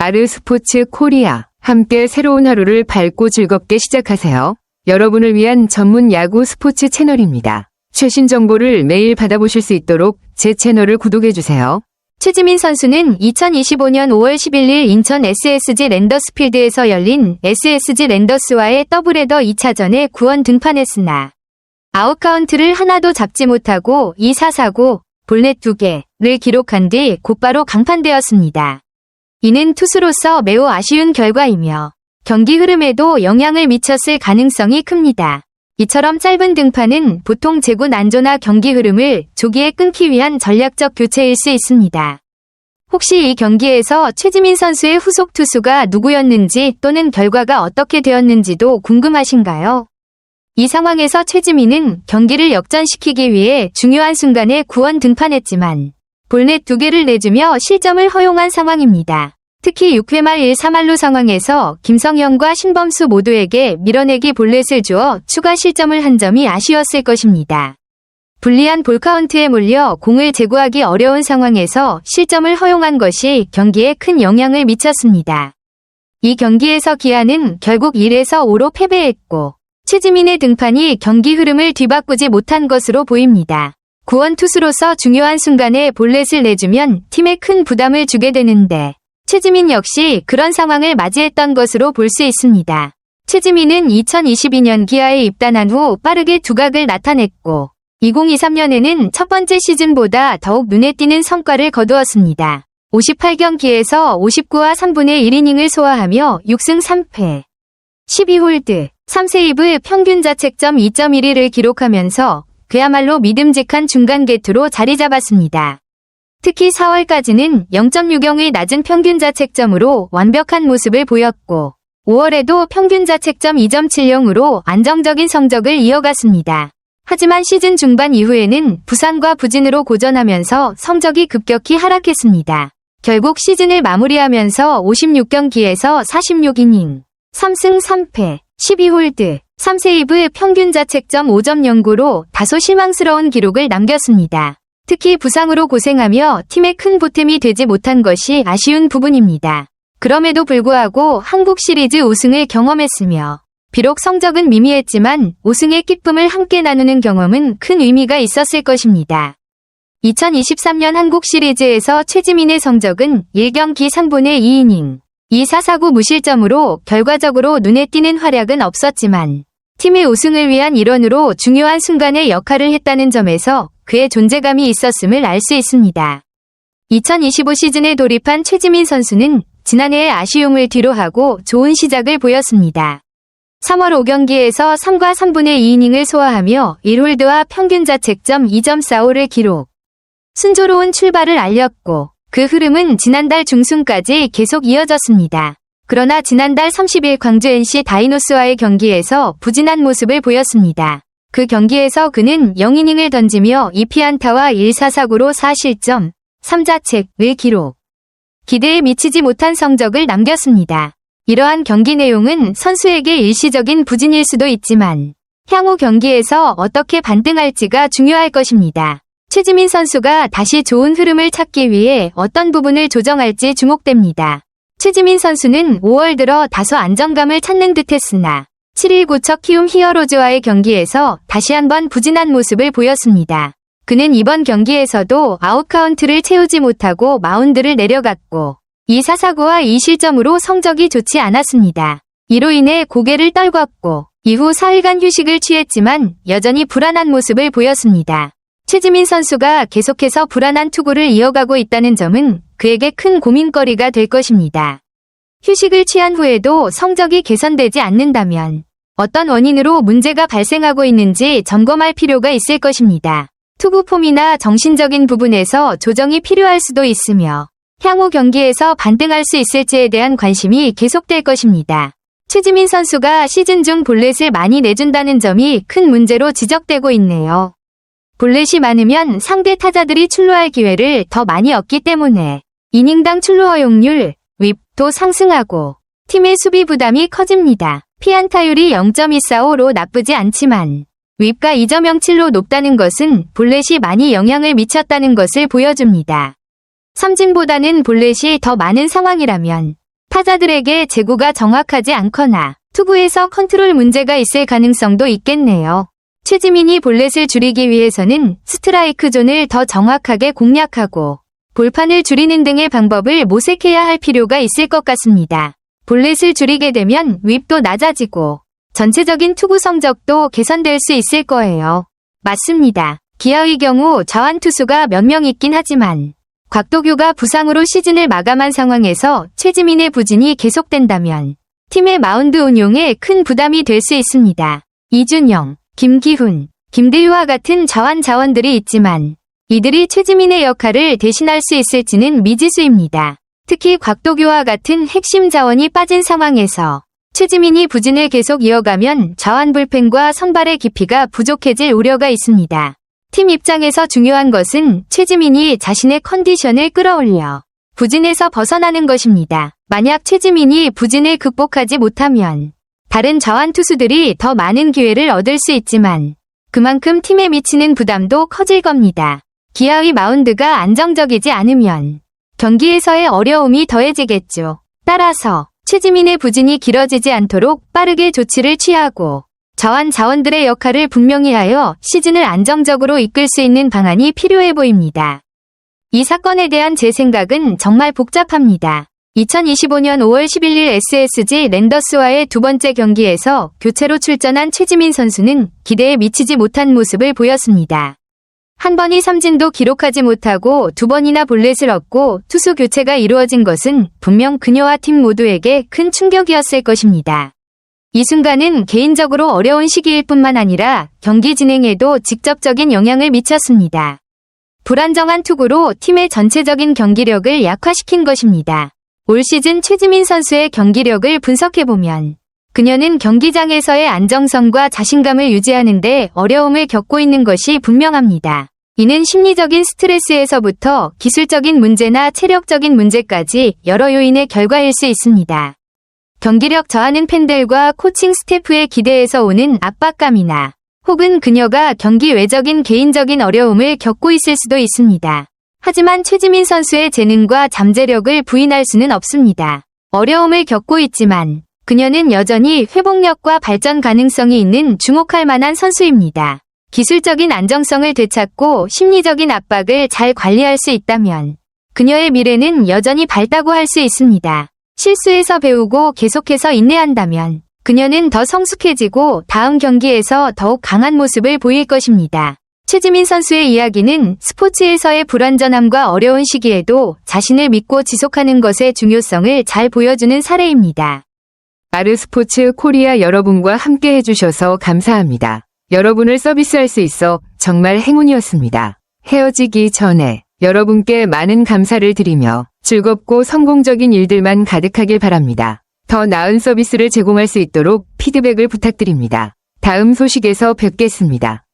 아르스포츠 코리아. 함께 새로운 하루를 밝고 즐겁게 시작하세요. 여러분을 위한 전문 야구 스포츠 채널입니다. 최신 정보를 매일 받아보실 수 있도록 제 채널을 구독해주세요. 최지민 선수는 2025년 5월 11일 인천 SSG 랜더스필드에서 열린 SSG 랜더스와의 더블헤더 2차전에 구원 등판했으나 아웃카운트를 하나도 잡지 못하고 2사 사고, 볼넷 2개를 기록한 뒤 곧바로 강판되었습니다. 이는 투수로서 매우 아쉬운 결과이며 경기 흐름에도 영향을 미쳤을 가능성이 큽니다. 이처럼 짧은 등판은 보통 제구 난조나 경기 흐름을 조기에 끊기 위한 전략적 교체일 수 있습니다. 혹시 이 경기에서 최지민 선수의 후속 투수가 누구였는지 또는 결과가 어떻게 되었는지도 궁금하신가요? 이 상황에서 최지민은 경기를 역전시키기 위해 중요한 순간에 구원 등판했지만 볼넷 2개를 내주며 실점을 허용한 상황입니다. 특히 6회 말 1-3할루 상황에서 김성현과 신범수 모두에게 밀어내기 볼넷을 주어 추가 실점을 한 점이 아쉬웠을 것입니다. 불리한 볼카운트에 몰려 공을 제구하기 어려운 상황에서 실점을 허용한 것이 경기에 큰 영향을 미쳤습니다. 이 경기에서 기아는 결국 1-5로 패배했고 최지민의 등판이 경기 흐름을 뒤바꾸지 못한 것으로 보입니다. 구원 투수로서 중요한 순간에 볼넷을 내주면 팀에 큰 부담을 주게 되는데 최지민 역시 그런 상황을 맞이했던 것으로 볼 수 있습니다. 최지민은 2022년 기아에 입단한 후 빠르게 두각을 나타냈고 2023년에는 첫 번째 시즌보다 더욱 눈에 띄는 성과를 거두었습니다. 58경기에서 59와 3분의 1이닝을 소화하며 6승 3패, 12홀드, 3세이브 평균 자책점 2.11을 기록하면서 그야말로 믿음직한 중간 개투로 자리 잡았습니다. 특히 4월까지는 0.60의 낮은 평균 자책점으로 완벽한 모습을 보였고 5월에도 평균 자책점 2.70으로 안정적인 성적을 이어갔습니다. 하지만 시즌 중반 이후에는 부상과 부진으로 고전하면서 성적이 급격히 하락했습니다. 결국 시즌을 마무리하면서 56경기에서 46이닝, 3승 3패, 12홀드, 3세이브 평균 자책점 5.09로 다소 실망스러운 기록을 남겼습니다. 특히 부상으로 고생하며 팀에 큰 보탬이 되지 못한 것이 아쉬운 부분입니다. 그럼에도 불구하고 한국 시리즈 우승을 경험했으며 비록 성적은 미미했지만 우승의 기쁨을 함께 나누는 경험은 큰 의미가 있었을 것입니다. 2023년 한국 시리즈에서 최지민의 성적은 1경기 3분의 2이닝, 2사 사구 무실점으로 결과적으로 눈에 띄는 활약은 없었지만 팀의 우승을 위한 일원으로 중요한 순간에 역할을 했다는 점에서 그의 존재감이 있었음을 알 수 있습니다. 2025 시즌에 돌입한 최지민 선수는 지난해의 아쉬움을 뒤로하고 좋은 시작을 보였습니다. 3월 5경기에서 3과 3분의 2이닝을 소화하며 1홀드와 평균 자책점 2.45를 기록. 순조로운 출발을 알렸고 그 흐름은 지난달 중순까지 계속 이어졌습니다. 그러나 지난달 30일 광주 NC 다이노스와의 경기에서 부진한 모습을 보였습니다. 그 경기에서 그는 0이닝을 던지며 2피안타와 1사 사구로 4실점, 3자책을 기록. 기대에 미치지 못한 성적을 남겼습니다. 이러한 경기 내용은 선수에게 일시적인 부진일 수도 있지만 향후 경기에서 어떻게 반등할지가 중요할 것입니다. 최지민 선수가 다시 좋은 흐름을 찾기 위해 어떤 부분을 조정할지 주목됩니다. 최지민 선수는 5월 들어 다소 안정감을 찾는 듯했으나 7일 고척 키움 히어로즈와의 경기에서 다시 한번 부진한 모습을 보였습니다. 그는 이번 경기에서도 아웃카운트를 채우지 못하고 마운드를 내려갔고 2사 사구와 2실점으로 성적이 좋지 않았습니다. 이로 인해 고개를 떨궜고 이후 4일간 휴식을 취했지만 여전히 불안한 모습을 보였습니다. 최지민 선수가 계속해서 불안한 투구를 이어가고 있다는 점은 그에게 큰 고민거리가 될 것입니다. 휴식을 취한 후에도 성적이 개선되지 않는다면 어떤 원인으로 문제가 발생하고 있는지 점검할 필요가 있을 것입니다. 투구 폼이나 정신적인 부분에서 조정이 필요할 수도 있으며 향후 경기에서 반등할 수 있을지에 대한 관심이 계속될 것입니다. 최지민 선수가 시즌 중 볼넷을 많이 내준다는 점이 큰 문제로 지적되고 있네요. 볼넷이 많으면 상대 타자들이 출루할 기회를 더 많이 얻기 때문에 이닝당 출루 허용률, 윕도 상승하고 팀의 수비 부담이 커집니다. 피안타율이 0.245로 나쁘지 않지만 윕가 2.07로 높다는 것은 볼넷이 많이 영향을 미쳤다는 것을 보여줍니다. 삼진보다는 볼넷이 더 많은 상황이라면 타자들에게 제구가 정확하지 않거나 투구에서 컨트롤 문제가 있을 가능성도 있겠네요. 최지민이 볼넷을 줄이기 위해서는 스트라이크 존을 더 정확하게 공략하고 볼판을 줄이는 등의 방법을 모색해야 할 필요가 있을 것 같습니다. 볼넷을 줄이게 되면 윕도 낮아지고 전체적인 투구 성적도 개선될 수 있을 거예요. 맞습니다. 기아의 경우 좌완 투수가 몇 명 있긴 하지만 곽도규가 부상으로 시즌을 마감한 상황에서 최지민의 부진이 계속된다면 팀의 마운드 운용에 큰 부담이 될 수 있습니다. 이준영, 김기훈, 김대유와 같은 좌완 자원들이 있지만 이들이 최지민의 역할을 대신할 수 있을지는 미지수입니다. 특히 곽도규와 같은 핵심 자원이 빠진 상황에서 최지민이 부진을 계속 이어가면 좌완 불펜과 선발의 깊이가 부족해질 우려가 있습니다. 팀 입장에서 중요한 것은 최지민이 자신의 컨디션을 끌어올려 부진에서 벗어나는 것입니다. 만약 최지민이 부진을 극복하지 못하면 다른 좌완 투수들이 더 많은 기회를 얻을 수 있지만 그만큼 팀에 미치는 부담도 커질 겁니다. 기아의 마운드가 안정적이지 않으면 경기에서의 어려움이 더해지겠죠. 따라서 최지민의 부진이 길어지지 않도록 빠르게 조치를 취하고 좌완 자원들의 역할을 분명히 하여 시즌을 안정적으로 이끌 수 있는 방안이 필요해 보입니다. 이 사건에 대한 제 생각은 정말 복잡합니다. 2025년 5월 11일 SSG 랜더스와의 두 번째 경기에서 교체로 출전한 최지민 선수는 기대에 미치지 못한 모습을 보였습니다. 한 번이 삼진도 기록하지 못하고 두 번이나 볼넷을 얻고 투수 교체가 이루어진 것은 분명 그녀와 팀 모두에게 큰 충격이었을 것입니다. 이 순간은 개인적으로 어려운 시기일 뿐만 아니라 경기 진행에도 직접적인 영향을 미쳤습니다. 불안정한 투구로 팀의 전체적인 경기력을 약화시킨 것입니다. 올 시즌 최지민 선수의 경기력을 분석해보면 그녀는 경기장에서의 안정성과 자신감을 유지하는 데 어려움을 겪고 있는 것이 분명합니다. 이는 심리적인 스트레스에서부터 기술적인 문제나 체력적인 문제까지 여러 요인의 결과일 수 있습니다. 경기력 저하는 팬들과 코칭 스태프의 기대에서 오는 압박감이나 혹은 그녀가 경기 외적인 개인적인 어려움을 겪고 있을 수도 있습니다. 하지만 최지민 선수의 재능과 잠재력을 부인할 수는 없습니다. 어려움을 겪고 있지만 그녀는 여전히 회복력과 발전 가능성이 있는 주목할 만한 선수입니다. 기술적인 안정성을 되찾고 심리적인 압박을 잘 관리할 수 있다면 그녀의 미래는 여전히 밝다고 할 수 있습니다. 실수에서 배우고 계속해서 인내한다면 그녀는 더 성숙해지고 다음 경기에서 더욱 강한 모습을 보일 것입니다. 최지민 선수의 이야기는 스포츠에서의 불완전함과 어려운 시기에도 자신을 믿고 지속하는 것의 중요성을 잘 보여주는 사례입니다. 아르스포츠 코리아 여러분과 함께 해주셔서 감사합니다. 여러분을 서비스할 수 있어 정말 행운이었습니다. 헤어지기 전에 여러분께 많은 감사를 드리며 즐겁고 성공적인 일들만 가득하길 바랍니다. 더 나은 서비스를 제공할 수 있도록 피드백을 부탁드립니다. 다음 소식에서 뵙겠습니다.